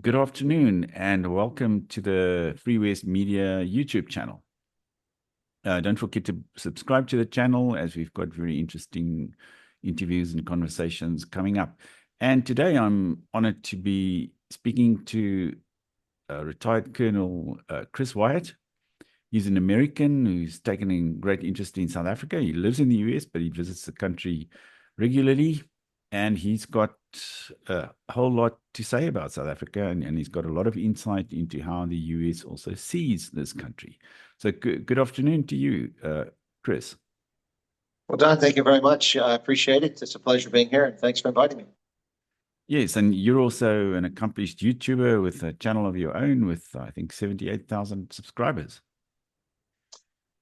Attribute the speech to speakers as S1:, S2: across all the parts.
S1: Good afternoon and welcome to the Free West Media YouTube channel. Don't forget to subscribe to the channel as we've got very interesting interviews and conversations coming up. And today I'm honored to be speaking to retired Colonel Chris Wyatt. He's an American who's taken a great interest in South Africa. He lives in the US, but he visits the country regularly. And he's got a whole lot to say about South Africa, and he's got a lot of insight into how the US also sees this country. So, good afternoon to you, Chris.
S2: Well, Don, thank you very much. I appreciate it. It's a pleasure being here, and thanks for inviting me.
S1: Yes, and you're also an accomplished YouTuber with a channel of your own with, I think, 78,000 subscribers.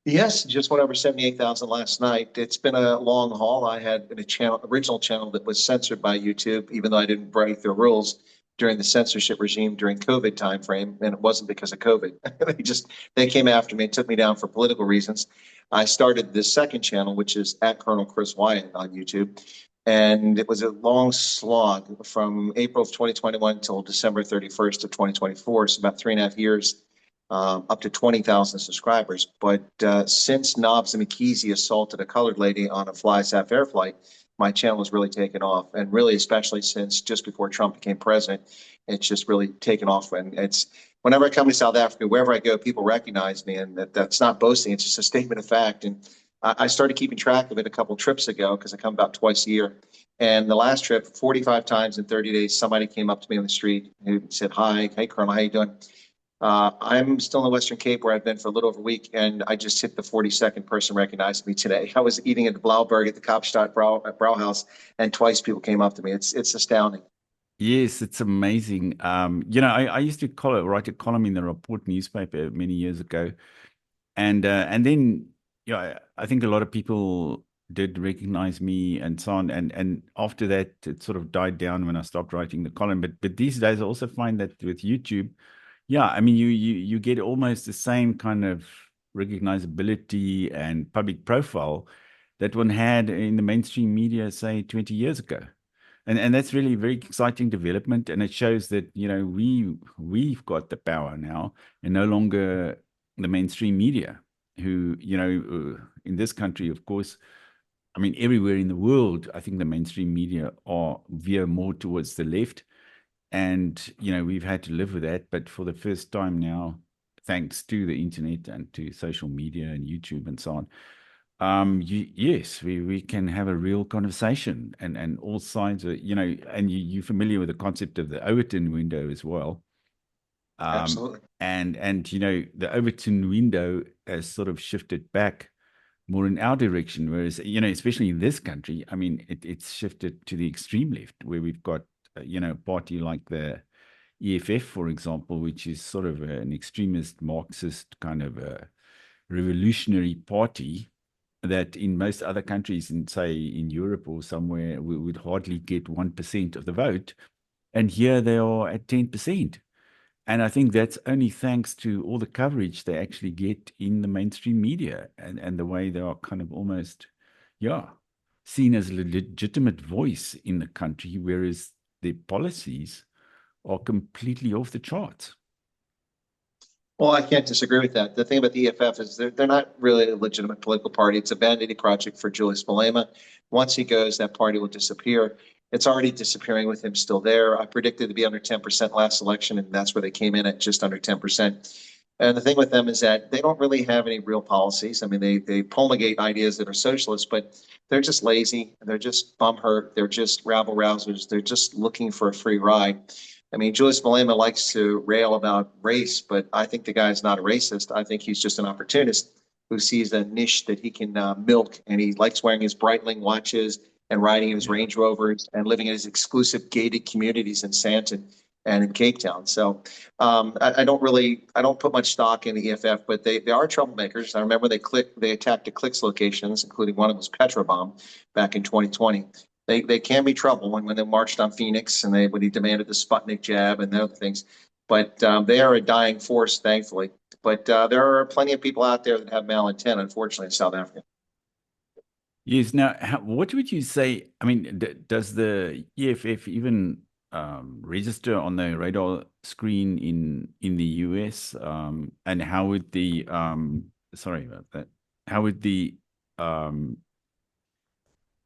S2: Yes, just went over 78,000 last night. It's been a long haul. I had original channel that was censored by YouTube, even though I didn't break the rules during the censorship regime during COVID timeframe, and it wasn't because of COVID. They came after me and took me down for political reasons. I started this second channel, which is at Colonel Chris Wyatt on YouTube. And it was a long slog from April of 2021 until December 31st of 2024. So about 3.5 years, up to 20,000 subscribers. But since Nobbs and McKeezy assaulted a colored lady on a FlySAF air flight, my channel has really taken off. And really, especially since just before Trump became president, it's just really taken off. And it's whenever I come to South Africa, wherever I go, people recognize me. And that's not boasting, it's just a statement of fact. And I started keeping track of it a couple trips ago because I come about twice a year. And the last trip, 45 times in 30 days, somebody came up to me on the street who said, "Hi, hey, Colonel, how you doing?" I'm still in the Western Cape where I've been for a little over a week, and I just hit the 42nd person recognizing me today. I was eating at the Blauberg at the Kapstadt Brauhaus, and twice people came up to me. It's astounding.
S1: Yes, it's amazing. I used to write a column in the Report newspaper many years ago, and then I think a lot of people did recognize me and so on, and after that it sort of died down when I stopped writing the column. But these days I also find that with YouTube, yeah, I mean you get almost the same kind of recognizability and public profile that one had in the mainstream media, say 20 years ago. And that's really a very exciting development, and it shows that we've got the power now, and no longer the mainstream media, who in this country, of course, I mean everywhere in the world, I think the mainstream media are veer more towards the left, and we've had to live with that. But for the first time now, thanks to the internet and to social media and YouTube and so on, yes, we can have a real conversation, and all sides are, and you're familiar with the concept of the Overton window as well.
S2: Absolutely.
S1: And the Overton window has sort of shifted back more in our direction, whereas, especially in this country, I mean, it's shifted to the extreme left, where we've got, a party like the EFF, for example, which is sort of an extremist Marxist kind of a revolutionary party that in most other countries, in say in Europe or somewhere, we would hardly get 1% of the vote. And here they are at 10%. And I think that's only thanks to all the coverage they actually get in the mainstream media, and the way they are kind of almost, yeah, seen as a legitimate voice in the country, whereas their policies are completely off the charts.
S2: Well, I can't disagree with that. The thing about the EFF is they're not really a legitimate political party. It's a vanity project for Julius Malema. Once he goes, that party will disappear. It's already disappearing with him still there. I predicted to be under 10% last election, and that's where they came in at just under 10%. And the thing with them is that they don't really have any real policies. I mean, they promulgate ideas that are socialist, but they're just lazy. They're just bum hurt. They're just rabble rousers. They're just looking for a free ride. I mean, Julius Malema likes to rail about race, but I think the guy's not a racist. I think he's just an opportunist who sees a niche that he can milk, and he likes wearing his Breitling watches and riding in his
S1: Yeah.
S2: Range Rovers and living in his exclusive gated communities in Sandton and in Cape Town. So I don't put much stock in the EFF, but they are troublemakers. I remember they attacked the Clicks locations, including one of them was Petrobomb back in 2020. They can be trouble when they marched on Phoenix and when he demanded the Sputnik jab and other things. But they are a dying force, thankfully. But there are plenty of people out there that have malintent, unfortunately, in South Africa.
S1: Yes. Now, what would you say? I mean, does the EFF even register on the radar screen in the US? And how would the sorry about that. How would the um,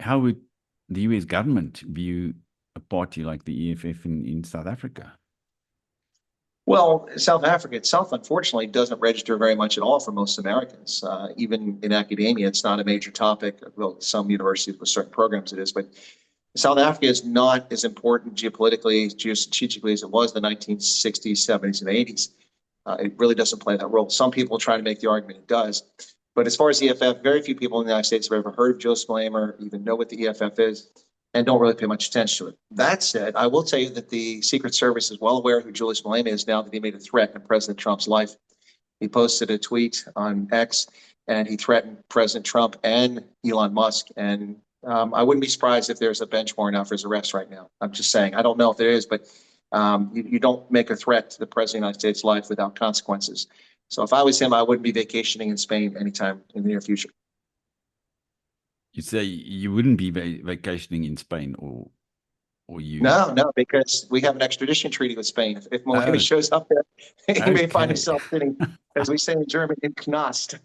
S1: how would the US government view a party like the EFF in South Africa?
S2: Well, South Africa itself, unfortunately, doesn't register very much at all for most Americans. Even in academia, it's not a major topic. Well, some universities with certain programs it is, but South Africa is not as important geopolitically, geostrategically as it was in the 1960s, 70s, and 80s. It really doesn't play that role. Some people try to make the argument it does. But as far as the EFF, very few people in the United States have ever heard of Joseph Malamer, even know what the EFF is, and don't really pay much attention to it. That said, I will tell you that the Secret Service is well aware who Julius Malema is now that he made a threat in President Trump's life. He posted a tweet on X and he threatened President Trump and Elon Musk. And I wouldn't be surprised if there's a bench warrant out for his arrest right now. I'm just saying, I don't know if there is, but you don't make a threat to the President of the United States' life without consequences. So if I was him, I wouldn't be vacationing in Spain anytime in the near future.
S1: You say you wouldn't be vacationing in Spain, or you?
S2: No, because we have an extradition treaty with Spain. If Malema
S1: Oh,
S2: shows up there, he may find
S1: okay.
S2: himself sitting, as we say in German, in Knast.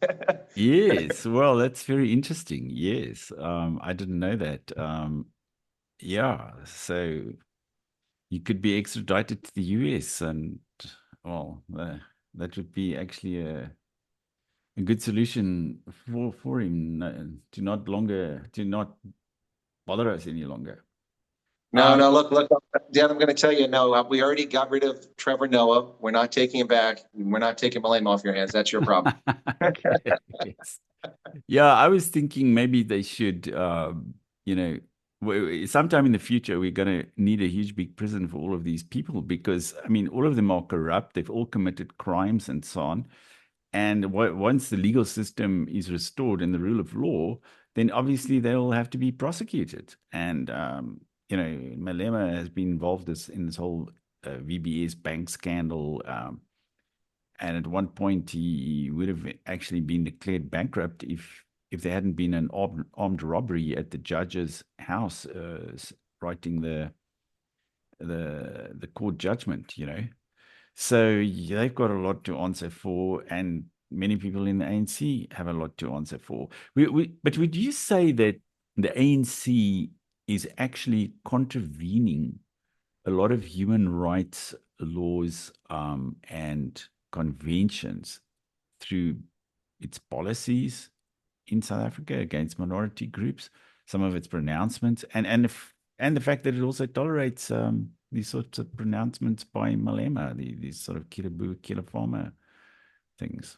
S1: Yes. Well, that's very interesting. Yes. I didn't know that. Yeah. So you could be extradited to the US, and well, that would be actually a good solution for him to not bother us any longer.
S2: No,
S1: Um,
S2: no, look, Dan, I'm going to tell you, no, we already got rid of Trevor Noah. We're not taking him back. We're not taking Malema off your hands. That's your problem.
S1: yes. Yeah, I was thinking maybe they should, you know, sometime in the future, we're going to need a huge big prison for all of these people because, I mean, all of them are corrupt. They've all committed crimes and so on. And once the legal system is restored and the rule of law, then obviously they'll have to be prosecuted. And, Malema has been involved in this whole VBS bank scandal. And at one point, he would have actually been declared bankrupt if there hadn't been an armed robbery at the judge's house, writing the court judgment. So yeah, they've got a lot to answer for, and many people in the ANC have a lot to answer for. But would you say that the ANC is actually contravening a lot of human rights laws and conventions through its policies in South Africa against minority groups, some of its pronouncements, and the fact that it also tolerates these sorts of pronouncements by Malema, these sort of killer farmer things?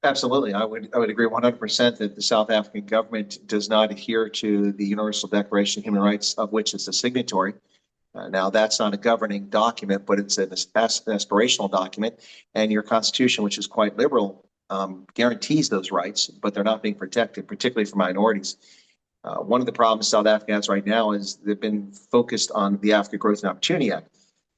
S2: Absolutely. I would agree 100% that the South African government does not adhere to the Universal Declaration of Human Rights, of which it's a signatory. Now, that's not a governing document, but it's an aspirational document. And your constitution, which is quite liberal, guarantees those rights, but they're not being protected, particularly for minorities. One of the problems South Africa has right now is they've been focused on the Africa Growth and Opportunity Act.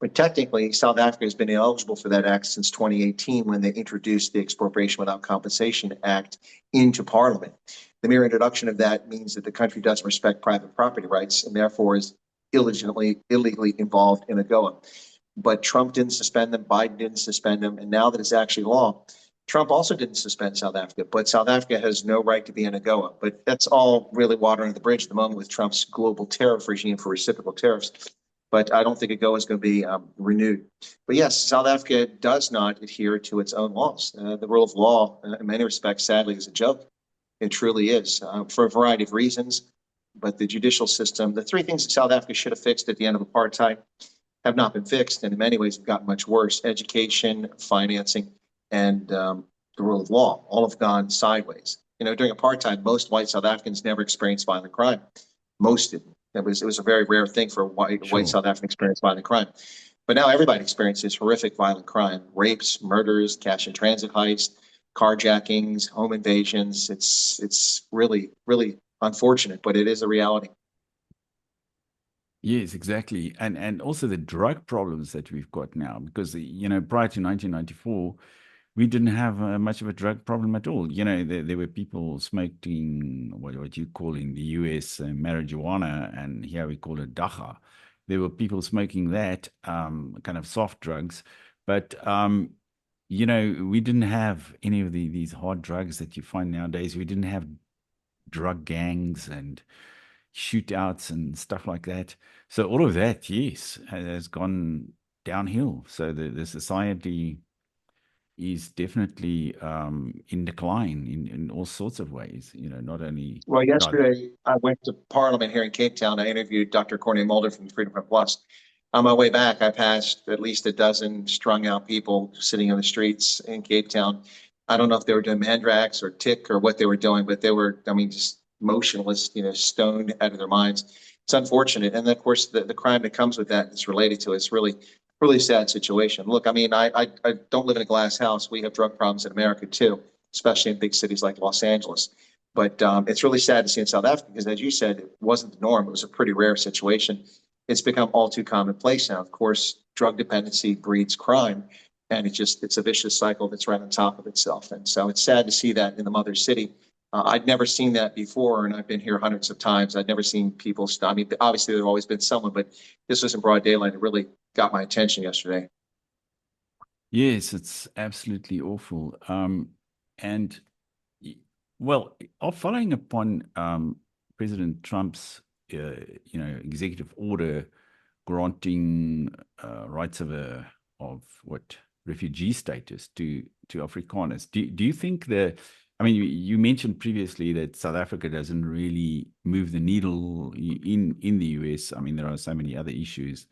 S2: But technically, South Africa has been eligible for that act since 2018 when they introduced the Expropriation Without Compensation Act into Parliament. The mere introduction of that means that the country doesn't respect private property rights and therefore is illegally involved in AGOA. But Trump didn't suspend them, Biden didn't suspend them, and now that it's actually law, Trump also didn't suspend South Africa, but South Africa has no right to be in AGOA. But that's all really water under the bridge at the moment with Trump's global tariff regime for reciprocal tariffs. But I don't think AGOA is going to be renewed. But yes, South Africa does not adhere to its own laws. The rule of law, in many respects, sadly, is a joke. It truly is, for a variety of reasons. But the judicial system, the three things that South Africa should have fixed at the end of apartheid have not been fixed, and in many ways have gotten much worse. Education, financing, and the rule of law all have gone sideways. During apartheid, most white South Africans never experienced violent crime. Most didn't. It was a very rare thing for a white South African to experience violent crime. But now everybody experiences horrific violent crime: rapes, murders, cash and transit heists, carjackings, home invasions. It's really, really unfortunate, but it is a reality.
S1: Yes, exactly. And also the drug problems that we've got now, because, prior to 1994, we didn't have much of a drug problem at all. There were people smoking what you call in the US marijuana, and here we call it dacha. there were people smoking that kind of soft drugs, but we didn't have any of these hard drugs that you find nowadays. We didn't have drug gangs and shootouts and stuff like that. So all of that, yes, has gone downhill. So the society is definitely in decline in all sorts of ways. Not only
S2: Well,
S1: no,
S2: yesterday I went to Parliament here in Cape Town. I interviewed Dr. Courtney Mulder from Freedom Front Plus. On my way back, I passed at least a dozen strung out people sitting on the streets in Cape Town. I don't know if they were doing mandrax or tick or what they were doing, but they were, I mean, just motionless, stoned out of their minds. It's unfortunate. And then, of course, the crime that comes with that is related to it. It's really, really sad situation. Look, I mean, I don't live in a glass house. We have drug problems in America too, especially in big cities like Los Angeles. But it's really sad to see in South Africa because, as you said, it wasn't the norm. It was a pretty rare situation. It's become all too commonplace now. Of course, drug dependency breeds crime, and it's a vicious cycle that's right on top of itself. And so it's sad to see that in the mother city. I'd never seen that before, and I've been here hundreds of times. I'd never seen people. I mean, obviously there's always been someone, but this was in broad daylight. It really got my attention yesterday.
S1: yes, it's absolutely awful. And well, following upon President Trump's executive order granting rights of what refugee status to Afrikaners. Do you think I mean, you mentioned previously that South Africa doesn't really move the needle in the US. I mean, there are so many other issues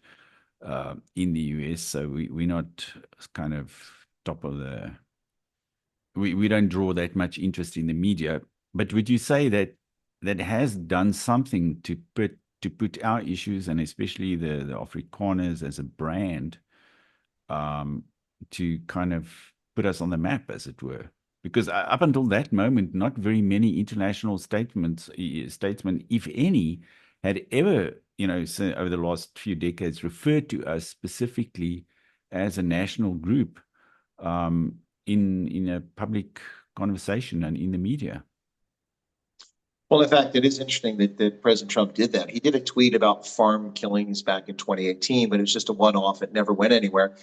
S1: in the US, so we're not kind of top of we don't draw that much interest in the media. But would you say that that has done something to put our issues, and especially the Afrikaners as a brand, um, to kind of put us on the map, as it were? Because up until that moment, not very many international statesmen, if any, had ever, over the last few decades, referred to us specifically as a national group in a public conversation and in the media.
S2: Well, in fact, it is interesting that President Trump did that. He did a tweet about farm killings back in 2018, but it was just a one-off. It never went anywhere.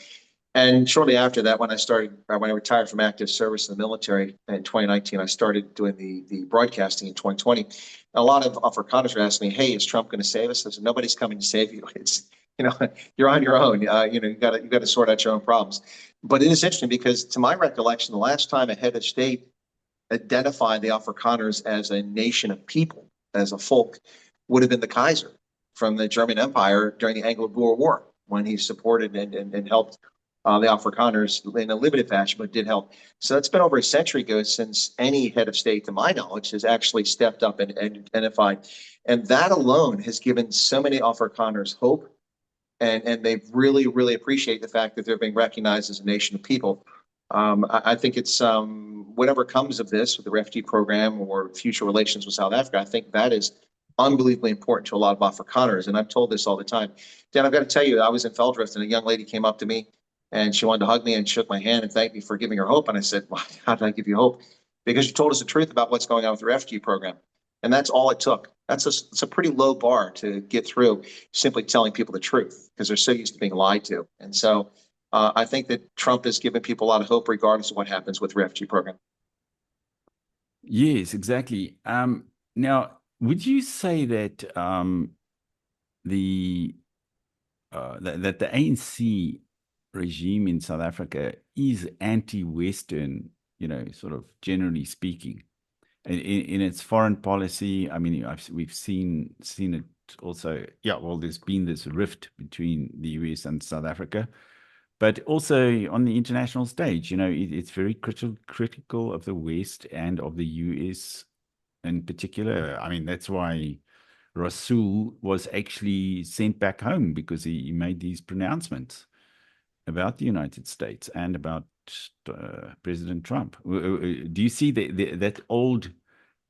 S2: And shortly after that, when I retired from active service in the military in 2019, I started doing the broadcasting in 2020. A lot of Afrikaners were asking me, "Hey, is Trump going to save us?" I said, "Nobody's coming to save you. It's you're on your own. You got to sort out your own problems." But it is interesting because, to my recollection, the last time a head of state identified the Afrikaners as a nation of people, as a folk, would have been the Kaiser from the German Empire during the Anglo-Boer War, when he supported and helped the Afrikaners in a limited fashion, but did help. So it's been over a century ago since any head of state, to my knowledge, has actually stepped up and identified. And that alone has given so many Afrikaners hope. And they really, really appreciate the fact that they're being recognized as a nation of people. I think it's whatever comes of this with the refugee program or future relations with South Africa, I think that is unbelievably important to a lot of Afrikaners. And I've told this all the time. Dan, I've got to tell you, I was in Veldrift and a young lady came up to me and she wanted to hug me and shook my hand and thanked me for giving her hope. And I said, well, how did I give you hope? Because you told us the truth about what's going on with the refugee program. And that's all it took. It's a pretty low bar to get through, simply telling people the truth, because they're so used to being lied to. And so I think that Trump has given people a lot of hope, regardless of what happens with the refugee program.
S1: Yes, exactly. Now, would you say that the that the ANC regime in South Africa is anti-Western, sort of generally speaking, in its foreign policy? I mean, we've seen it also. Yeah, well, there's been this rift between the US and South Africa, but also on the international stage, it's very critical of the West and of the US in particular. I mean, that's why Rasul was actually sent back home, because he made these pronouncements about the United States and about President Trump. Do you see that old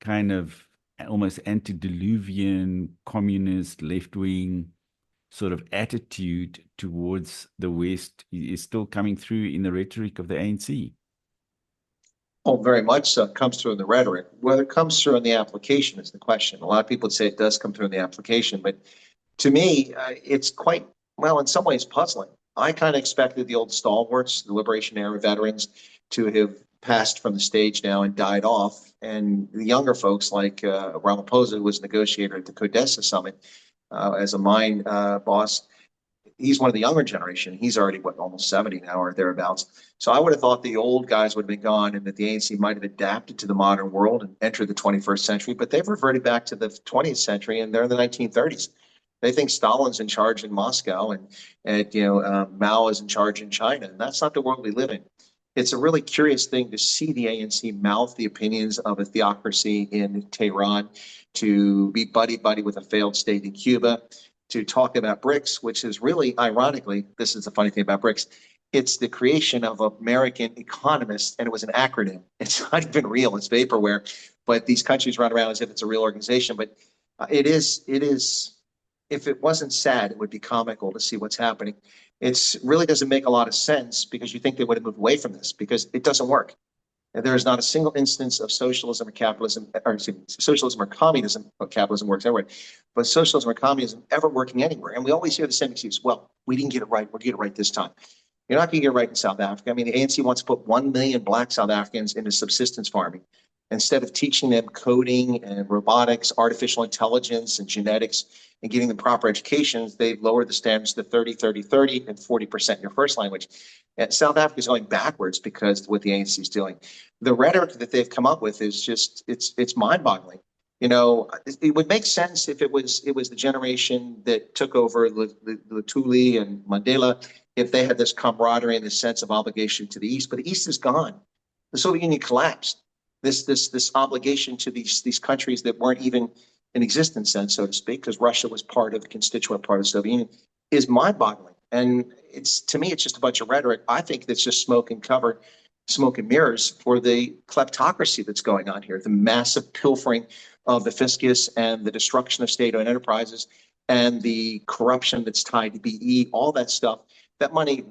S1: kind of almost antediluvian communist left-wing sort of attitude towards the West is still coming through in the rhetoric of the ANC?
S2: Oh, very much so. It comes through in the rhetoric. Whether it comes through in the application is the question. A lot of people would say it does come through in the application, but To me, it's quite, well, in some ways puzzling. I kind of expected the old stalwarts, the Liberation Era veterans, to have passed from the stage now and died off. And the younger folks like Ramaphosa, who was negotiator at the Codesa summit as a mine boss, he's one of the younger generation. He's already, what, almost 70 now or thereabouts. So I would have thought the old guys would have been gone and that the ANC might have adapted to the modern world and entered the 21st century, but they've reverted back to the 20th century and they're in the 1930s. They think Stalin's in charge in Moscow and Mao is in charge in China, and that's not the world we live in. It's a really curious thing to see the ANC mouth the opinions of a theocracy in Tehran, to be buddy-buddy with a failed state in Cuba, to talk about BRICS, which is really, ironically, this is the funny thing about BRICS, it's the creation of American economists, and it was an acronym. It's not even real, it's vaporware, but these countries run around as if it's a real organization. But it is, if it wasn't sad, it would be comical to see what's happening. It really doesn't make a lot of sense because you think they would have moved away from this because it doesn't work. And there is not a single instance of socialism or capitalism, or excuse me, socialism or communism, but capitalism works everywhere, but socialism or communism ever working anywhere. And we always hear the same excuse, well, we didn't get it right, we'll get it right this time. You're not going to get it right in South Africa. I mean, the ANC wants to put 1 million black South Africans into subsistence farming. Instead of teaching them coding and robotics, artificial intelligence and genetics, and giving them proper educations, they've lowered the standards to 30, 30, 30, and 40% in your first language. And South Africa is going backwards because of what the ANC is doing. The rhetoric that they've come up with is just, it's mind-boggling. You know, it would make sense if it was the generation that took over Lutuli and Mandela, if they had this camaraderie and this sense of obligation to the East. But the East is gone. The Soviet Union collapsed. This obligation to these countries that weren't even in existence then, so to speak, because Russia was part of the constituent part of the Soviet Union, is mind-boggling. And it's, to me, it's just a bunch of rhetoric. I think that's just smoke and mirrors for the kleptocracy that's going on here, the massive pilfering of the fiscus and the destruction of state-owned enterprises and the corruption that's tied to BE, all that stuff. That money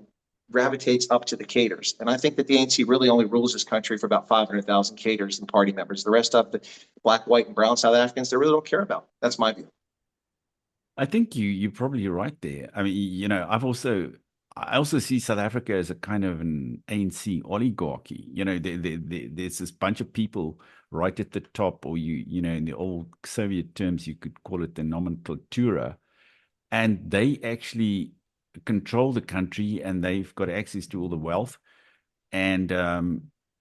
S2: gravitates up to the cadres. And I think that the ANC really only rules this country for about 500,000 cadres and party members. The rest of the black, white, and brown South Africans, they really don't care about. That's my view.
S1: I think you're probably right there. I mean, you know, I also see South Africa as a kind of an ANC oligarchy. You know, there's this bunch of people right at the top, or you know, in the old Soviet terms, you could call it the nomenklatura, and they actually control the country, and they've got access to all the wealth, and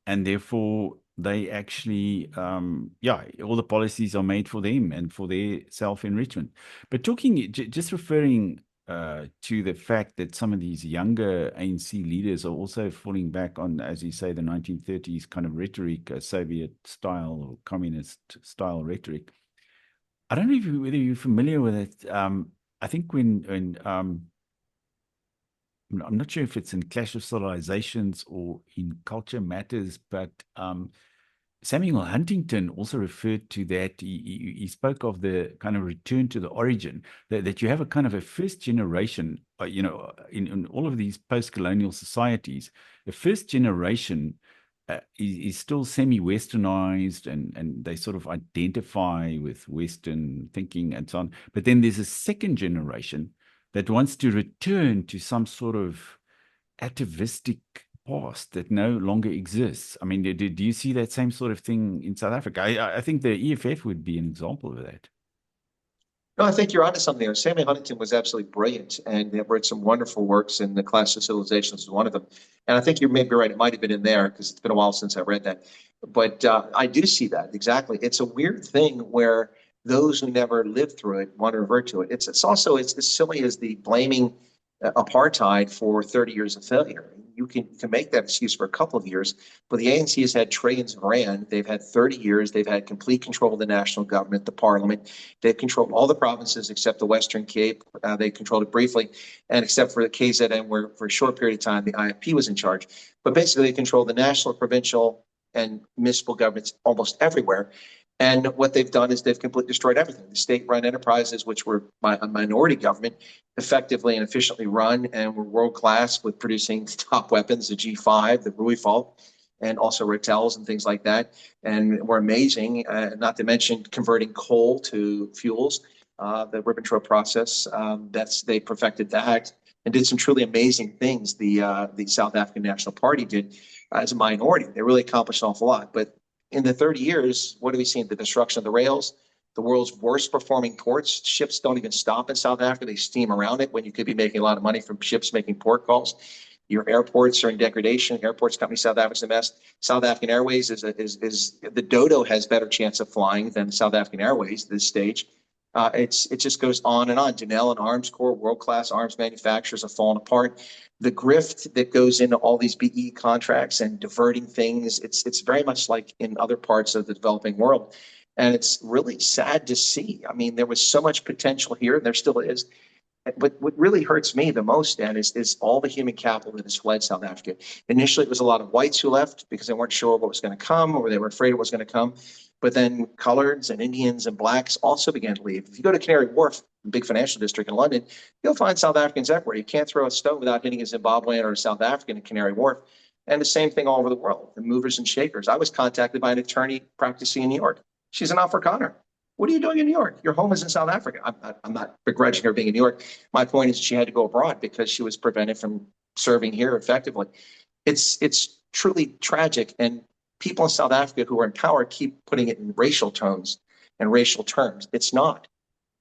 S1: therefore they actually yeah, all the policies are made for them and for their self-enrichment. But just referring to the fact that some of these younger ANC leaders are also falling back on, as you say, the 1930s kind of rhetoric, Soviet style or communist style rhetoric. I don't know whether you're familiar with it. I think when I'm not sure if it's in Clash of Civilizations or in Culture Matters, but Samuel Huntington also referred to that. He spoke of the kind of return to the origin, that you have a kind of a first generation, you know, in all of these post-colonial societies, the first generation is still semi-westernized and they sort of identify with Western thinking and so on. But then there's a second generation that wants to return to some sort of atavistic past that no longer exists. I mean, do you see that same sort of thing in South Africa? I think the EFF would be an example of that.
S2: No, I think you're onto something there. Samuel Huntington was absolutely brilliant and he wrote some wonderful works, and The Clash of Civilizations is one of them. And I think you may be right. It might have been in there because it's been a while since I read that. But I do see that, exactly. It's a weird thing where those who never lived through it want to revert to it. It's also, it's as silly as the blaming apartheid for 30 years of failure. You can make that excuse for a couple of years, but the ANC has had trillions of rand. They've had 30 years. They've had complete control of the national government, the parliament. They've controlled all the provinces except the Western Cape. They controlled it briefly, and except for the KZN, where for a short period of time the IFP was in charge. But basically, they controlled the national, provincial, and municipal governments almost everywhere. And what they've done is they've completely destroyed everything. The state-run enterprises, which were by a minority government, effectively and efficiently run and were world-class with producing top weapons, the G5, the Roodt, and also Rotels and things like that, and were amazing, not to mention converting coal to fuels. the Ribbentrop process. They perfected that and did some truly amazing things. The South African National Party did as a minority. They really accomplished an awful lot. But in the 30 years, what have we seen? The destruction of the rails, the world's worst performing ports. Ships don't even stop in South Africa. They steam around it when you could be making a lot of money from ships making port calls. Your airports are in degradation. Airports company South Africa's a mess. South African Airways is the Dodo has better chance of flying than South African Airways at this stage. It just goes on and on. Denel and Arms Corps, world-class arms manufacturers, have fallen apart. The grift that goes into all these BE contracts and diverting things, it's very much like in other parts of the developing world. And it's really sad to see. I mean, there was so much potential here, and there still is. But what really hurts me the most, Dan, is all the human capital that has fled South Africa. Initially, it was a lot of whites who left because they weren't sure what was going to come, or they were afraid it was going to come. But then coloreds and Indians and blacks also began to leave. If you go to Canary Wharf, the big financial district in London, you'll find South Africans everywhere. You can't throw a stone without hitting a Zimbabwean or a South African in Canary Wharf. And the same thing all over the world, the movers and shakers. I was contacted by an attorney practicing in New York. She's an Afrikaner. What are you doing in New York? Your home is in South Africa. I'm not begrudging her being in New York. My point is she had to go abroad because she was prevented from serving here effectively. It's truly tragic. And people in South Africa who are in power keep putting it in racial tones and racial terms. It's not.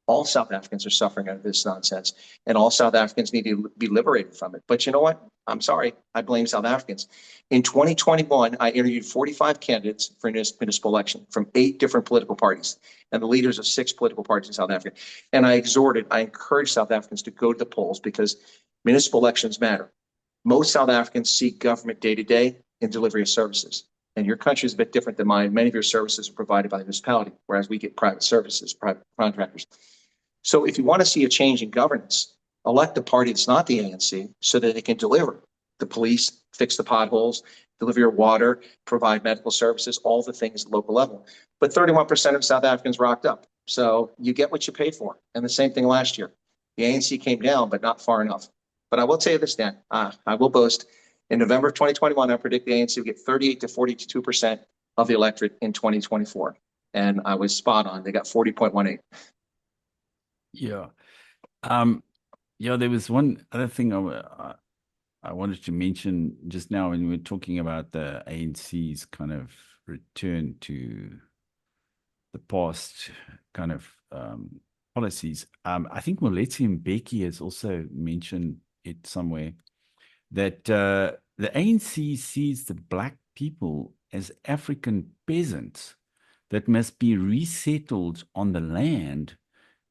S2: All South Africans are suffering under this nonsense, and all South Africans need to be liberated from it. But you know what? I'm sorry. I blame South Africans. In 2021, I interviewed 45 candidates for a municipal election from 8 different political parties and the leaders of 6 political parties in South Africa. And I encouraged South Africans to go to the polls because municipal elections matter. Most South Africans seek government day to day in delivery of services. And your country is a bit different than mine. Many of your services are provided by the municipality, whereas we get private services, private contractors. So if you want to see a change in governance, elect a party that's not the ANC so that it can deliver the police, fix the potholes, deliver your water, provide medical services, all the things at the local level. But 31% of South Africans rocked up. So you get what you paid for. And the same thing last year. The ANC came down, but not far enough. But I will tell you this, Dan, I will boast. In November of 2021, I predict the ANC will get 38 to 42% of the electorate in 2024. And I was spot on. They got 40.18.
S1: Yeah. There was one other thing I wanted to mention just now when we were talking about the ANC's kind of return to the past kind of policies. I think Moletsi Mbeki has also mentioned it somewhere that the ANC sees the black people as African peasants that must be resettled on the land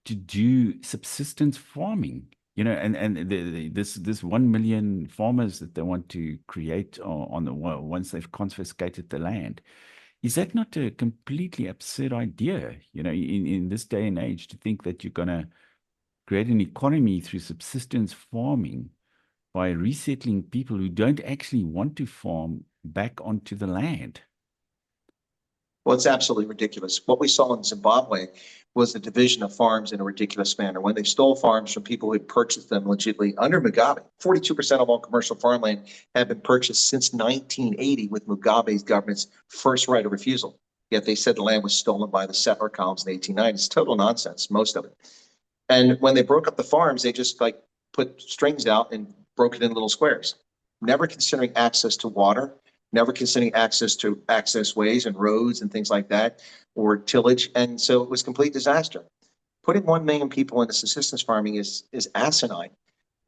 S1: to do subsistence farming, and this 1 million farmers that they want to create once they've confiscated the land. Is that not a completely absurd idea, in this day and age, to think that you're going to create an economy through subsistence farming by resettling people who don't actually want to farm back onto the land?
S2: Well, it's absolutely ridiculous. What we saw in Zimbabwe was the division of farms in a ridiculous manner. When they stole farms from people who had purchased them legitimately under Mugabe, 42% of all commercial farmland had been purchased since 1980 with Mugabe's government's first right of refusal. Yet they said the land was stolen by the settler columns in the 1890s. Total nonsense, most of it. And when they broke up the farms, they just put strings out and broke it in little squares, never considering access to water, never considering access to access ways and roads and things like that, or tillage. And so it was a complete disaster. Putting 1 million people into subsistence farming is asinine.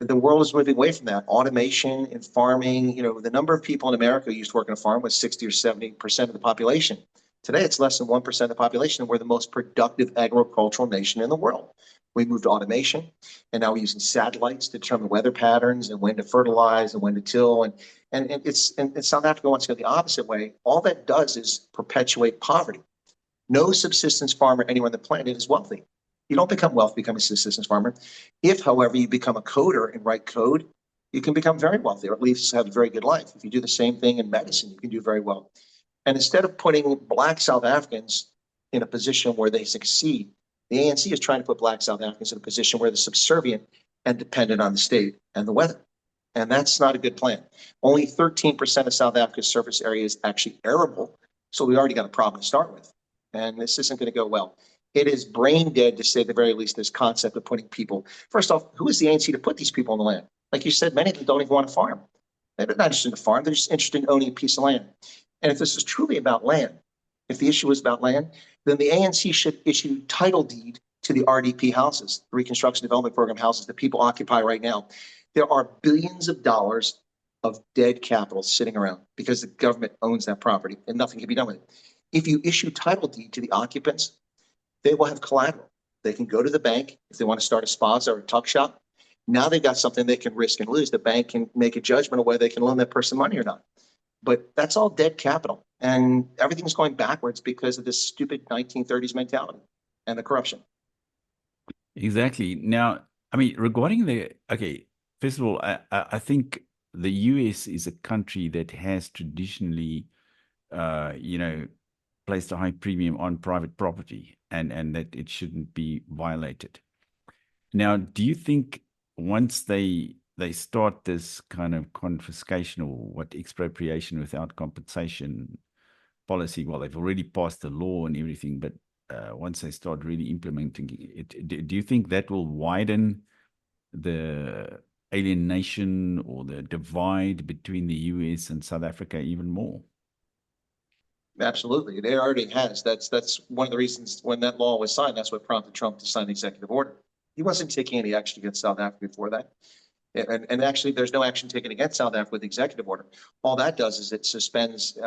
S2: The world is moving away from that. Automation in farming, the number of people in America who used to work on a farm was 60 or 70% of the population. Today, it's less than 1% of the population, and we're the most productive agricultural nation in the world. We moved to automation, and now we're using satellites to determine weather patterns and when to fertilize and when to till. And South Africa wants to go the opposite way. All that does is perpetuate poverty. No subsistence farmer anywhere on the planet is wealthy. You don't become wealthy becoming a subsistence farmer. If, however, you become a coder and write code, you can become very wealthy, or at least have a very good life. If you do the same thing in medicine, you can do very well. And instead of putting black South Africans in a position where they succeed, the ANC is trying to put black South Africans in a position where they're subservient and dependent on the state and the weather. And that's not a good plan. Only 13% of South Africa's surface area is actually arable. So we already got a problem to start with. And this isn't going to go well. It is brain dead to say at the very least this concept of putting people. First off, who is the ANC to put these people on the land? Like you said, many of them don't even want to farm. They're not interested in the farm. They're just interested in owning a piece of land. And if this is truly about land, if the issue is about land, then the ANC should issue title deed to the RDP houses, the Reconstruction Development Program houses that people occupy right now. There are billions of dollars of dead capital sitting around because the government owns that property and nothing can be done with it. If you issue title deed to the occupants, they will have collateral. They can go to the bank if they want to start a spa or a tuck shop. Now they've got something they can risk and lose. The bank can make a judgment of whether they can loan that person money or not. But that's all dead capital. And everything's going backwards because of this stupid 1930s mentality and the corruption.
S1: Exactly. Now, I mean, regarding okay, first of all, I think the US is a country that has traditionally, placed a high premium on private property and that it shouldn't be violated. Now, do you think once they start this kind of confiscation or what expropriation without compensation policy, well, they've already passed the law and everything, but once they start really implementing it, do you think that will widen the alienation or the divide between the US and South Africa even more?
S2: Absolutely. It already has. That's one of the reasons when that law was signed, that's what prompted Trump to sign the executive order. He wasn't taking any action against South Africa before that. And actually, there's no action taken against South Africa with the executive order. All that does is it suspends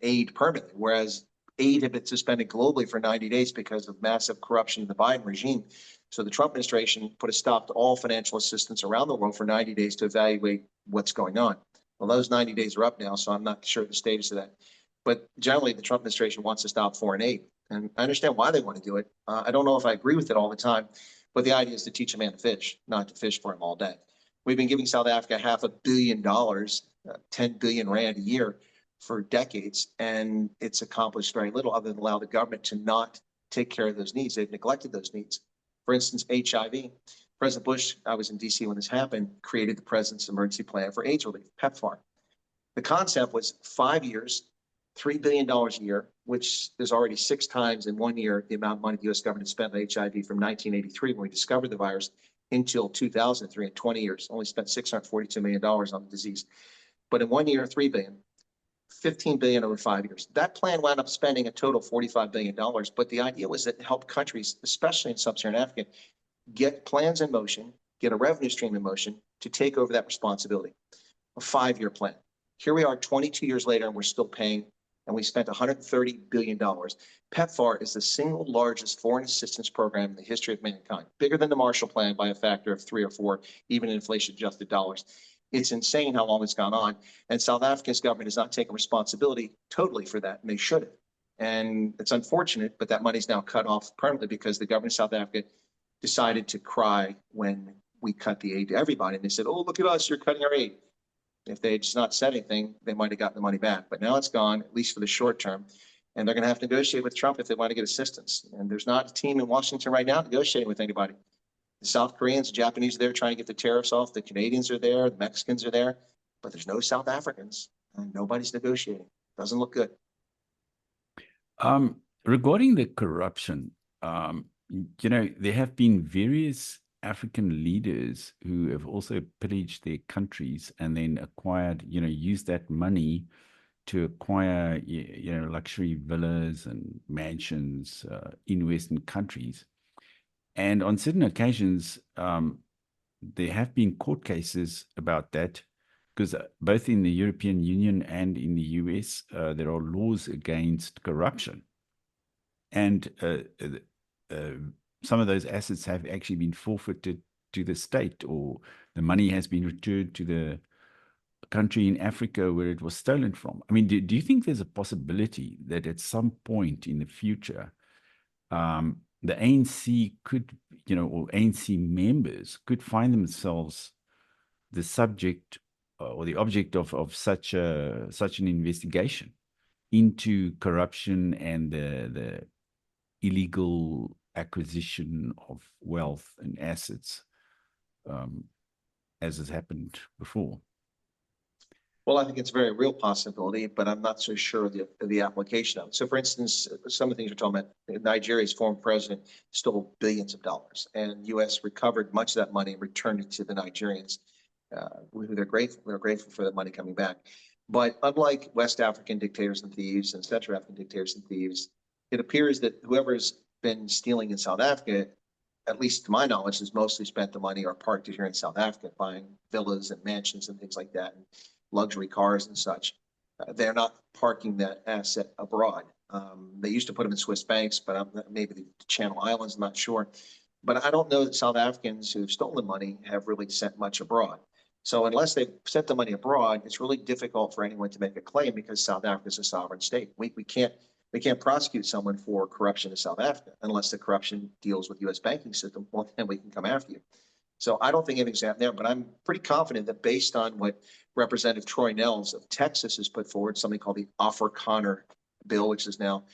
S2: aid permanently, whereas aid had been suspended globally for 90 days because of massive corruption in the Biden regime. So the Trump administration put a stop to all financial assistance around the world for 90 days to evaluate what's going on. Well, those 90 days are up now, so I'm not sure the status of that. But generally, the Trump administration wants to stop foreign aid. And I understand why they want to do it. I don't know if I agree with it all the time, but the idea is to teach a man to fish, not to fish for him all day. We've been giving South Africa $500 million, 10 billion rand a year for decades, and it's accomplished very little other than allow the government to not take care of those needs. They've neglected those needs. For instance, HIV. President Bush, I was in DC when this happened, created the President's Emergency Plan for AIDS Relief, PEPFAR. The concept was 5 years, $3 billion a year, which is already 6 times in 1 year the amount of money the U.S. government spent on HIV from 1983 when we discovered the virus until 2003. In 20 years, only spent $642 million on the disease. But in 1 year, $3 billion, $15 billion over 5 years. That plan wound up spending a total of $45 billion. But the idea was that help countries, especially in sub-Saharan Africa, get plans in motion, get a revenue stream in motion to take over that responsibility. A 5-year plan. Here we are 22 years later, and we're still paying, and we spent $130 billion. PEPFAR is the single largest foreign assistance program in the history of mankind, bigger than the Marshall Plan by a factor of 3 or 4, even in inflation-adjusted dollars. It's insane how long it's gone on, and South Africa's government has not taken responsibility totally for that, and they should have. And it's unfortunate, but that money's now cut off permanently because the government of South Africa decided to cry when we cut the aid to everybody. And they said, oh, look at us, you're cutting our aid. If they had just not said anything, they might have gotten the money back. But now it's gone, at least for the short term. And they're going to have to negotiate with Trump if they want to get assistance. And there's not a team in Washington right now negotiating with anybody. The South Koreans, the Japanese are there trying to get the tariffs off. The Canadians are there. The Mexicans are there. But there's no South Africans. And nobody's negotiating. Doesn't look good.
S1: Regarding the corruption, there have been various African leaders who have also pillaged their countries and then acquired, used that money to acquire, luxury villas and mansions in Western countries. And on certain occasions, there have been court cases about that because both in the European Union and in the US, there are laws against corruption. And some of those assets have actually been forfeited to the state, or the money has been returned to the country in Africa where it was stolen from. I mean, do you think there's a possibility that at some point in the future, the ANC could, or ANC members could find themselves the subject or the object of such an investigation into corruption and the illegal acquisition of wealth and assets, as has happened before?
S2: Well, I think it's a very real possibility, but I'm not so sure of the application of it. So, for instance, some of the things you're talking about, Nigeria's former president stole billions of dollars, and U.S. recovered much of that money and returned it to the Nigerians, who they're grateful. They're grateful for the money coming back. But unlike West African dictators and thieves and Central African dictators and thieves, it appears that whoever's been stealing in South Africa, at least to my knowledge, has mostly spent the money or parked it here in South Africa, buying villas and mansions and things like that, and luxury cars and such. They're not parking that asset abroad. They used to put them in Swiss banks, but maybe the Channel Islands, I'm not sure. But I don't know that South Africans who've stolen money have really sent much abroad. So unless they've sent the money abroad, it's really difficult for anyone to make a claim because South Africa is a sovereign state. We can't prosecute someone for corruption in South Africa unless the corruption deals with U.S. banking system. Well, then we can come after you. So I don't think anything's happened there, but I'm pretty confident that based on what Representative Troy Nehls of Texas has put forward, something called the Offer-Connor bill, which is now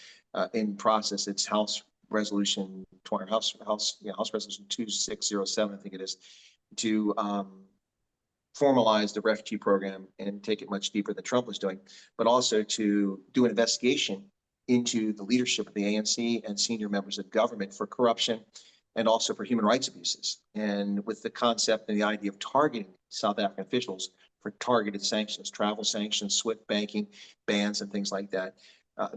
S2: in process. It's House Resolution 20, House Resolution 2607, I think it is, to formalize the refugee program and take it much deeper than Trump was doing, but also to do an investigation into the leadership of the ANC and senior members of government for corruption and also for human rights abuses. And with the concept and the idea of targeting South African officials for targeted sanctions, travel sanctions, SWIFT banking bans, and things like that,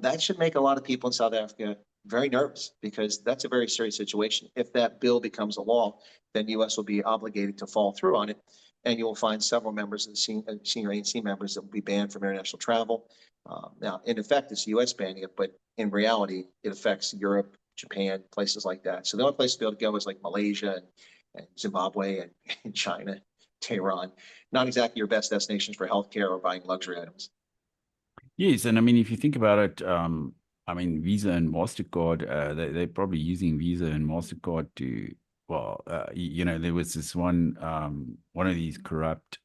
S2: that should make a lot of people in South Africa very nervous because that's a very serious situation. If that bill becomes a law, then the U.S. will be obligated to follow through on it. And you will find several members of the senior ANC members that will be banned from international travel. Now, in effect, it's the U.S. banning it, but in reality, it affects Europe, Japan, places like that. So the only place to be able to go is like Malaysia and Zimbabwe and China, Tehran. Not exactly your best destinations for healthcare or buying luxury items.
S1: Yes, and I mean, if you think about it, I mean, Visa and Mastercard, they're probably using Visa and Mastercard to, well, there was this one of these corrupt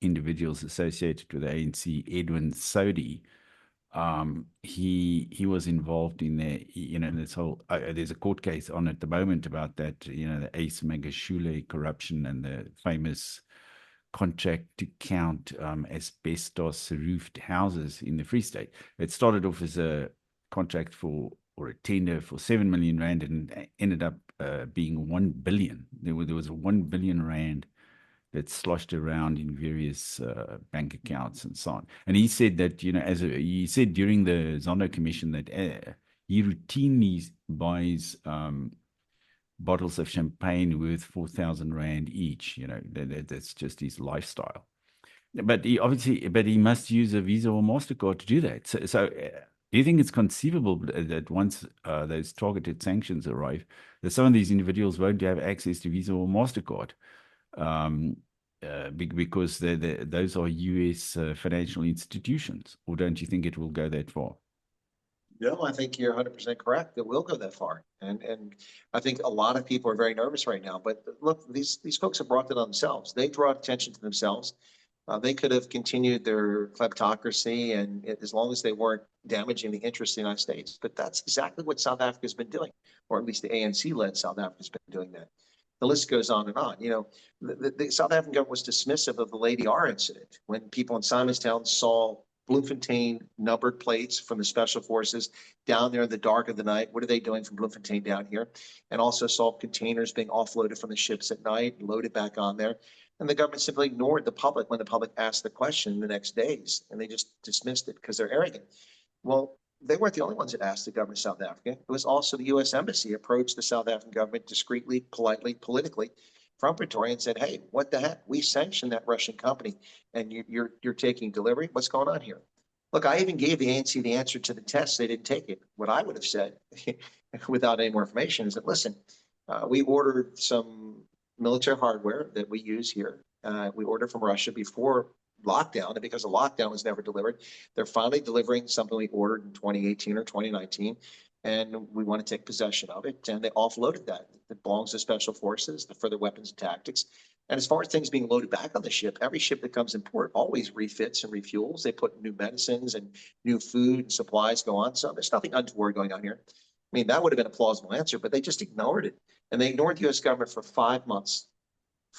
S1: individuals associated with the ANC, Edwin Sodi. He was involved in this whole. There's a court case on at the moment about that. The Ace Magashule corruption and the famous contract to count asbestos roofed houses in the Free State. It started off as a contract or a tender for 7 million rand and ended up being 1 billion. There was a 1 billion rand that sloshed around in various bank accounts and so on. And he said that, he said during the Zondo Commission that he routinely buys bottles of champagne worth 4,000 rand each. That's just his lifestyle. But he must use a Visa or MasterCard to do that. So do you think it's conceivable that once those targeted sanctions arrive, that some of these individuals won't have access to Visa or MasterCard? Because those are US financial institutions, or don't you think it will go that far?
S2: No, I think you're 100% correct. It will go that far. And I think a lot of people are very nervous right now. But look, these folks have brought it on themselves. They draw attention to themselves. They could have continued their kleptocracy, and as long as they weren't damaging the interests of the United States. But that's exactly what South Africa has been doing, or at least the ANC-led South Africa has been doing that. The list goes on and on. The South African government was dismissive of the Lady R incident when people in Simonstown saw Bloemfontein numbered plates from the special forces down there in the dark of the night. What are they doing from Bloemfontein down here? And also saw containers being offloaded from the ships at night and loaded back on there. And the government simply ignored the public when the public asked the question the next days, and they just dismissed it because they're arrogant. Well, they weren't the only ones that asked the government of South Africa. It was also the U.S. Embassy approached the South African government discreetly, politely, politically from Pretoria and said, hey, what the heck? We sanctioned that Russian company and you're taking delivery. What's going on here? Look, I even gave the ANC the answer to the test. They didn't take it. What I would have said without any more information is that, listen, we ordered some military hardware that we use here. We ordered from Russia before lockdown, and because the lockdown was never delivered, they're finally delivering something we ordered in 2018 or 2019, and we want to take possession of it. And they offloaded that. It belongs to special forces, the further weapons and tactics. And as far as things being loaded back on the ship, every ship that comes in port always refits and refuels. They put new medicines and new food and supplies go on. So there's nothing untoward going on here. I mean, that would have been a plausible answer, but they just ignored it. And they ignored the U.S. government for 5 months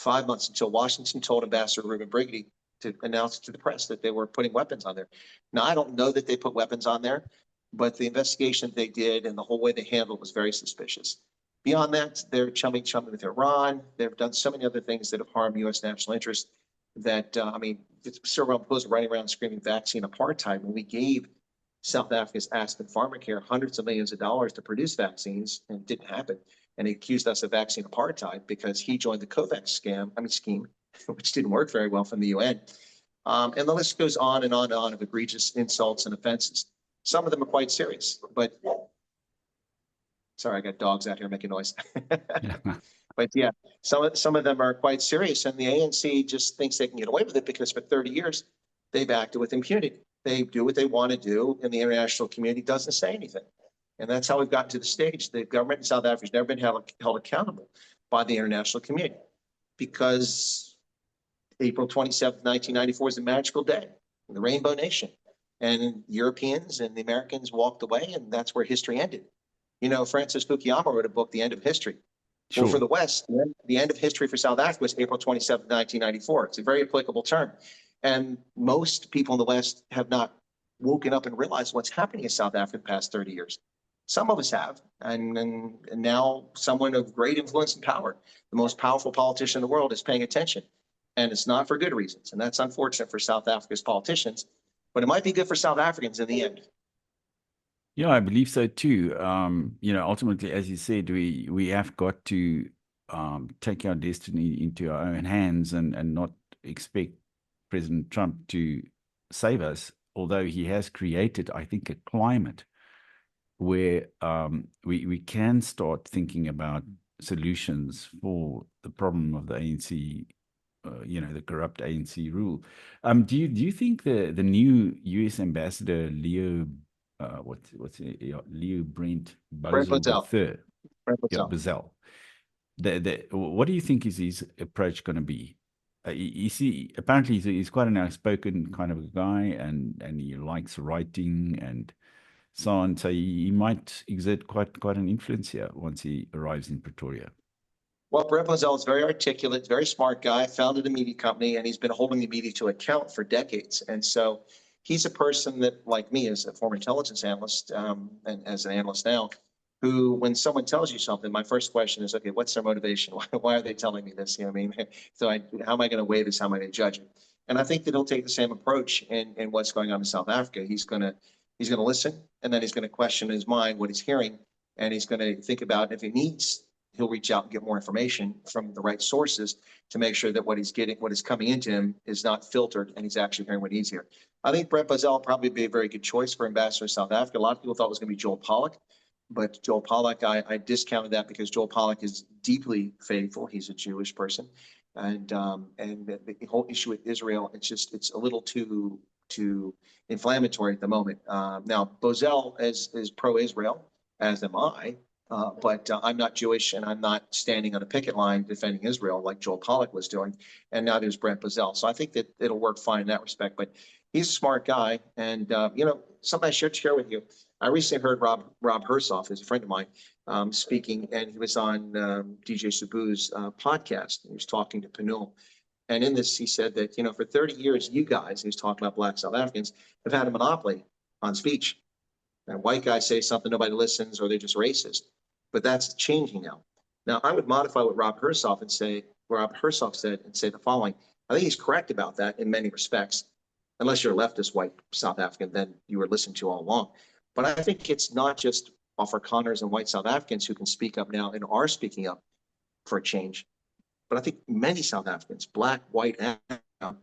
S2: until Washington told Ambassador Ruben Briggity, to announce to the press that they were putting weapons on there. Now, I don't know that they put weapons on there, but the investigation they did and the whole way they handled it was very suspicious. Beyond that, they're chumming with Iran. They've done so many other things that have harmed U.S. national interest that, Cyril Ramaphosa running around screaming vaccine apartheid when we gave South Africa's Aspen Pharmacare hundreds of millions of dollars to produce vaccines, and it didn't happen. And he accused us of vaccine apartheid because he joined the COVAX scheme, which didn't work very well from the UN. And the list goes on and on and on of egregious insults and offenses. Some of them are quite serious, but sorry, I got dogs out here making noise. But yeah, some of them are quite serious, and the ANC just thinks they can get away with it because for 30 years they've acted with impunity. They do what they want to do, and the international community doesn't say anything. And that's how we've gotten to the stage. The government in South Africa has never been held accountable by the international community because April 27th, 1994 is a magical day, the Rainbow Nation. And Europeans and the Americans walked away, and that's where history ended. You know, Francis Fukuyama wrote a book, The End of History. Sure. Well, for the West, the end of history for South Africa was April 27, 1994. It's a very applicable term. And most people in the West have not woken up and realized what's happening in South Africa in the past 30 years. Some of us have, and now someone of great influence and power, the most powerful politician in the world, is paying attention. And it's not for good reasons. And that's unfortunate for South Africa's politicians, but it might be good for South Africans in the end.
S1: Yeah, I believe so too. Ultimately, as you said, we have got to take our destiny into our own hands and not expect President Trump to save us, although he has created, I think, a climate where we can start thinking about solutions for the problem of the ANC, the corrupt ANC rule. Do you think the new U.S. ambassador Leo Leo Brent Bozell III, Bozell. What do you think is his approach going to be? You see, apparently he's quite an outspoken kind of a guy, and he likes writing and so on. So he might exert quite an influence here once he arrives in Pretoria.
S2: Well, Brent Bozell is very articulate, very smart guy, founded a media company, and he's been holding the media to account for decades. And so he's a person that, like me, as a former intelligence analyst and as an analyst now, who, when someone tells you something, my first question is, okay, what's their motivation? Why are they telling me this? You know what I mean? So how am I going to weigh this? How am I going to judge it? And I think that he'll take the same approach in what's going on in South Africa. He's going to listen, and then he's going to question in his mind what he's hearing, and he's going to think about if he needs, he'll reach out and get more information from the right sources to make sure that what is coming into him is not filtered and he's actually hearing what he's hearing. I think Brent Bozell will probably be a very good choice for ambassador of South Africa. A lot of people thought it was going to be Joel Pollak, but Joel Pollak, I discounted that because Joel Pollak is deeply faithful. He's a Jewish person. And the whole issue with Israel, it's a little too inflammatory at the moment. Now, Bozell is pro-Israel, as am I. But I'm not Jewish, and I'm not standing on a picket line defending Israel like Joel Pollak was doing, and now there's Brent Bozell. So I think that it'll work fine in that respect. But he's a smart guy, and something I should share with you. I recently heard Rob Hersoff, who's a friend of mine, speaking, and he was on DJ Sabu's podcast. He was talking to Panul, and in this he said that for 30 years, you guys, he was talking about Black South Africans, have had a monopoly on speech. And white guys say something, nobody listens, or they're just racist. But that's changing now. Now, I would modify what Rob Hersoff said and say the following. I think he's correct about that in many respects, unless you're a leftist white South African, then you were listened to all along. But I think it's not just Afrikaners and white South Africans who can speak up now and are speaking up for a change. But I think many South Africans, black, white, and are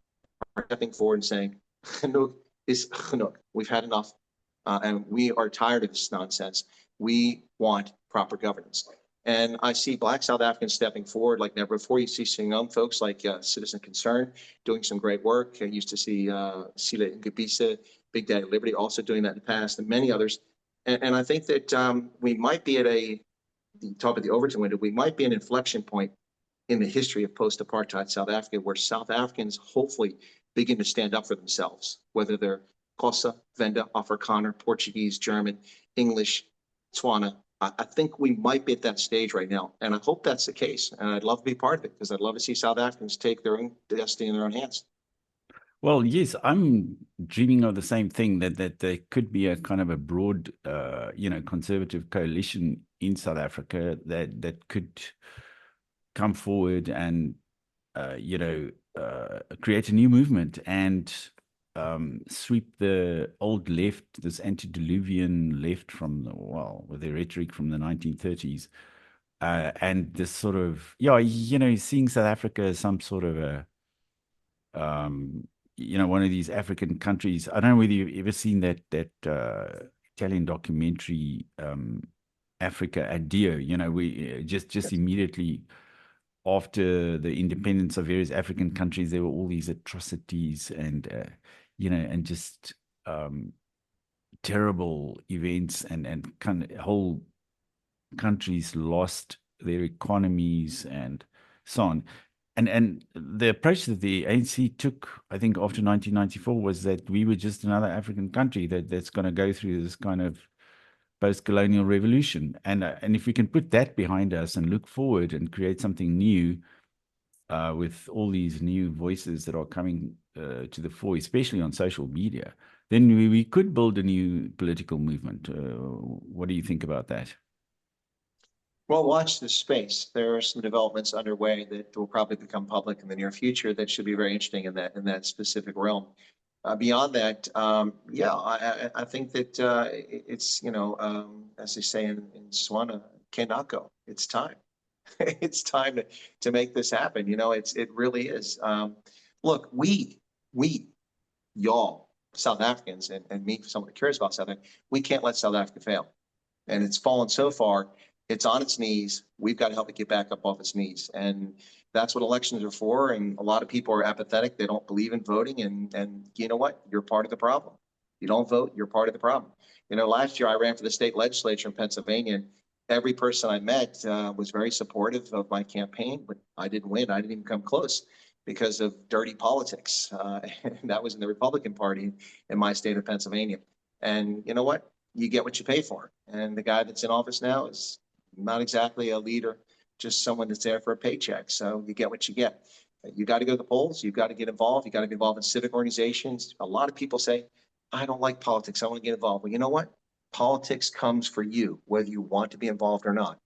S2: stepping forward and saying, "Genoeg is genoeg. We've had enough. And we are tired of this nonsense. We want proper governance." And I see Black South Africans stepping forward like never before. You see some young folks like Citizen Concern doing some great work. I used to see Sila Ngabisa, Big Daddy Liberty also doing that in the past, and many others. And I think that we might be at top of the Overton window, we might be an inflection point in the history of post-apartheid South Africa, where South Africans hopefully begin to stand up for themselves, whether they're Xhosa, Venda, Afrikaner, Portuguese, German, English, Tswana. I think we might be at that stage right now, and I hope that's the case. And I'd love to be part of it because I'd love to see South Africans take their own destiny in their own hands.
S1: Well, yes, I'm dreaming of the same thing, that there could be a kind of a broad, conservative coalition in South Africa that could come forward and create a new movement and sweep the old left, this antediluvian left from with their rhetoric from the 1930s, and this sort of, seeing South Africa as some sort of a one of these African countries. I don't know whether you've ever seen that Italian documentary, Africa Addio. We just
S2: Yes.
S1: immediately after the independence of various African countries, there were all these atrocities and and just terrible events, and kind of whole countries lost their economies and so on. And the approach that the ANC took, I think, after 1994 was that we were just another African country that's going to go through this kind of post-colonial revolution. And if we can put that behind us and look forward and create something new, with all these new voices that are coming to the fore, especially on social media, then we could build a new political movement. What do you think about that?
S2: Well, watch this space. There are some developments underway that will probably become public in the near future that should be very interesting in that specific realm. Beyond that, yeah, I think that it's as they say in Swana, Kenako. It's time. It's time to make this happen. It really is. Look, we y'all South Africans and me, someone who cares about South Africa, we can't let South Africa fail. And it's fallen so far. It's on its knees. We've got to help it get back up off its knees. And that's what elections are for. And a lot of people are apathetic. They don't believe in voting. And you know what? You're part of the problem. You don't vote, you're part of the problem. Last year I ran for the state legislature in Pennsylvania. And every person I met was very supportive of my campaign, but I didn't win. I didn't even come close because of dirty politics. And that was in the Republican Party in my state of Pennsylvania. And you know what? You get what you pay for. And the guy that's in office now is not exactly a leader, just someone that's there for a paycheck. So you get what you get. You got to go to the polls. You've got to get involved. You got to be involved in civic organizations. A lot of people say, I don't like politics. I want to get involved. Well, you know what? Politics comes for you, whether you want to be involved or not.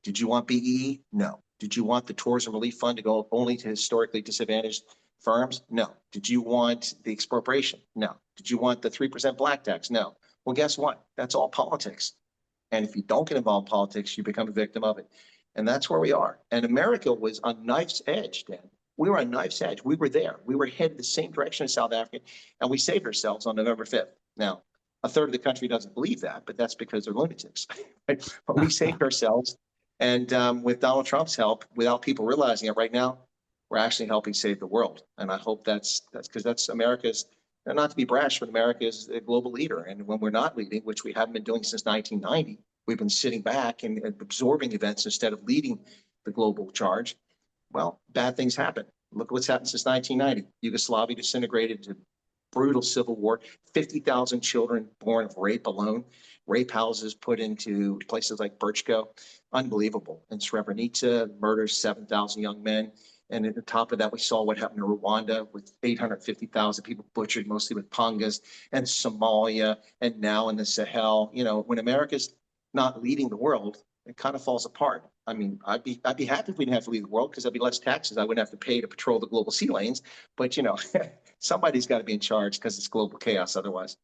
S2: Did you want BEE? No. Did you want the tourism relief fund to go only to historically disadvantaged firms? No. Did you want the expropriation? No. Did you want the 3% black tax? No. Well, guess what? That's all politics. And if you don't get involved in politics, you become a victim of it. And that's where we are. And America was on knife's edge, Dan. We were on knife's edge. We were there. We were headed the same direction as South Africa, and we saved ourselves on November 5th. Now, a third of the country doesn't believe that, but that's because they're lunatics. But we saved ourselves. And with Donald Trump's help, without people realizing it right now, we're actually helping save the world. And I hope that's because that's America's, not to be brash, but America is a global leader. And when we're not leading, which we haven't been doing since 1990, we've been sitting back and absorbing events instead of leading the global charge. Well, bad things happen. Look at what's happened since 1990. Yugoslavia disintegrated to brutal civil war, 50,000 children born of rape alone, rape houses put into places like Birchko. Unbelievable. In Srebrenica, murders 7,000 young men. And at the top of that, we saw what happened in Rwanda with 850,000 people butchered, mostly with pangas, and Somalia, and now in the Sahel. When America's not leading the world, it kind of falls apart. I mean, I'd be happy if we didn't have to lead the world because there'd be less taxes. I wouldn't have to pay to patrol the global sea lanes. But somebody's got to be in charge because it's global chaos otherwise.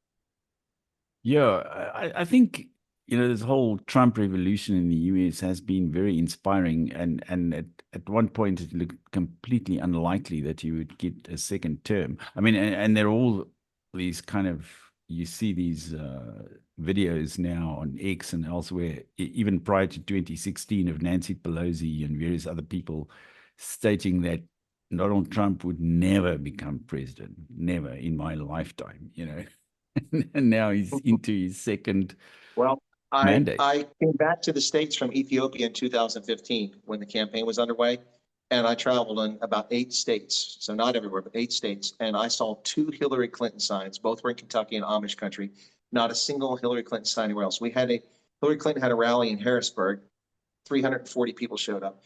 S1: Yeah, I think this whole Trump revolution in the US has been very inspiring, and at one point it looked completely unlikely that he would get a second term. I mean, and they're all these kind of, you see these videos now on X and elsewhere, even prior to 2016, of Nancy Pelosi and various other people stating that Donald Trump would never become president, never in my lifetime. And now he's into his second
S2: Well, I
S1: mandate.
S2: I came back to the States from Ethiopia in 2015 when the campaign was underway, and I traveled in about 8 states, so not everywhere, but 8 states, and I saw two Hillary Clinton signs. Both were in Kentucky and Amish country. Not a single Hillary Clinton sign anywhere else. Hillary Clinton had a rally in Harrisburg. 340 people showed up.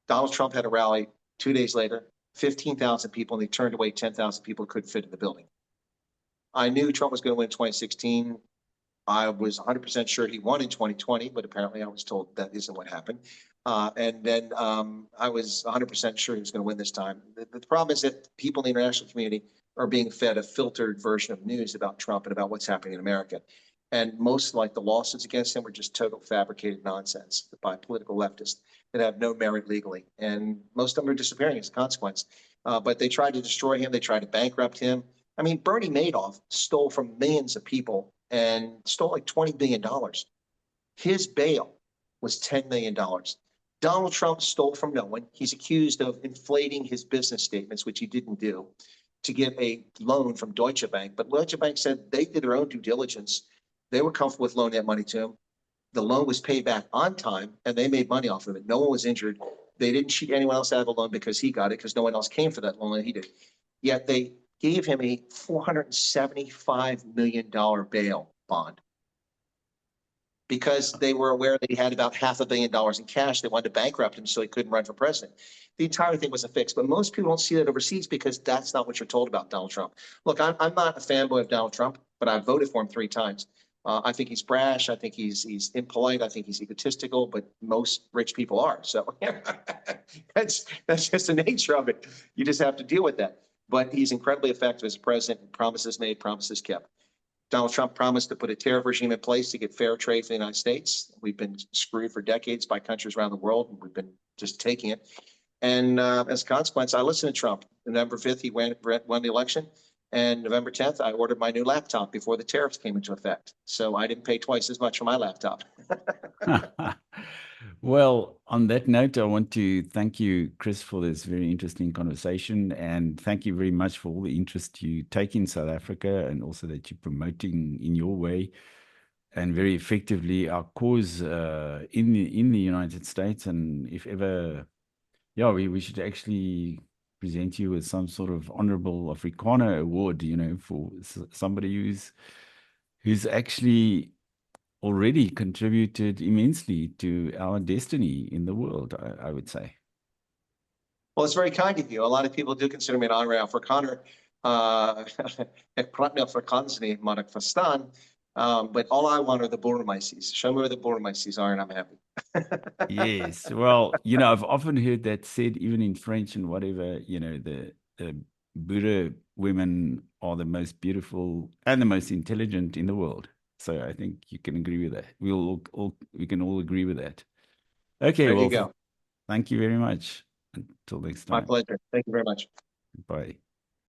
S2: Donald Trump had a rally 2 days later. 15,000 people, and they turned away 10,000 people who couldn't fit in the building. I knew Trump was going to win in 2016. I was 100% sure he won in 2020, but apparently I was told that isn't what happened. And then I was 100% sure he was going to win this time. The problem is that people in the international community are being fed a filtered version of news about Trump and about what's happening in America. And most, like the lawsuits against him, were just total fabricated nonsense by political leftists that have no merit legally. And most of them are disappearing as a consequence. But they tried to destroy him. They tried to bankrupt him. I mean, Bernie Madoff stole from millions of people and stole like $20 billion. His bail was $10 million. Donald Trump stole from no one. He's accused of inflating his business statements, which he didn't do, to get a loan from Deutsche Bank. But Deutsche Bank said they did their own due diligence. They were comfortable with loaning that money to him. The loan was paid back on time, and they made money off of it. No one was injured. They didn't cheat anyone else out of the loan because he got it, because no one else came for that loan and he did. Yet they gave him a $475 million bail bond because they were aware that he had about $500 million in cash. They wanted to bankrupt him so he couldn't run for president. The entire thing was a fix, but most people don't see that overseas because that's not what you're told about Donald Trump. Look, I'm not a fanboy of Donald Trump, but I voted for him 3 times. I think he's brash. I think he's impolite. I think he's egotistical, but most rich people are. So that's just the nature of it. You just have to deal with that. But he's incredibly effective as a president. Promises made, promises kept. Donald Trump promised to put a tariff regime in place to get fair trade for the United States. We've been screwed for decades by countries around the world, and we've been just taking it. And as a consequence, I listened to Trump. November 5th, he won the election. And November 10th, I ordered my new laptop before the tariffs came into effect. So I didn't pay twice as much for my laptop.
S1: Well, on that note, I want to thank you, Chris, for this very interesting conversation. And thank you very much for all the interest you take in South Africa and also that you're promoting in your way and very effectively our cause in the United States. And if ever, yeah, we should actually present you with some sort of honorable Afrikaner award, for somebody who's actually already contributed immensely to our destiny in the world, I would say.
S2: Well, it's very kind of you. A lot of people do consider me an honorary Afrikaner. Ik praat nie Afrikaans nie, maar ek verstaan. But all I want are the Burmeises. Show me where the Burmeises are, and I'm happy.
S1: Yes. Well, I've often heard that said, even in French and whatever, the Buddha women are the most beautiful and the most intelligent in the world. So I think you can agree with that. We can all agree with that. Okay,
S2: there you go.
S1: Thank you very much. Until next time.
S2: My pleasure. Thank you very much.
S1: Bye.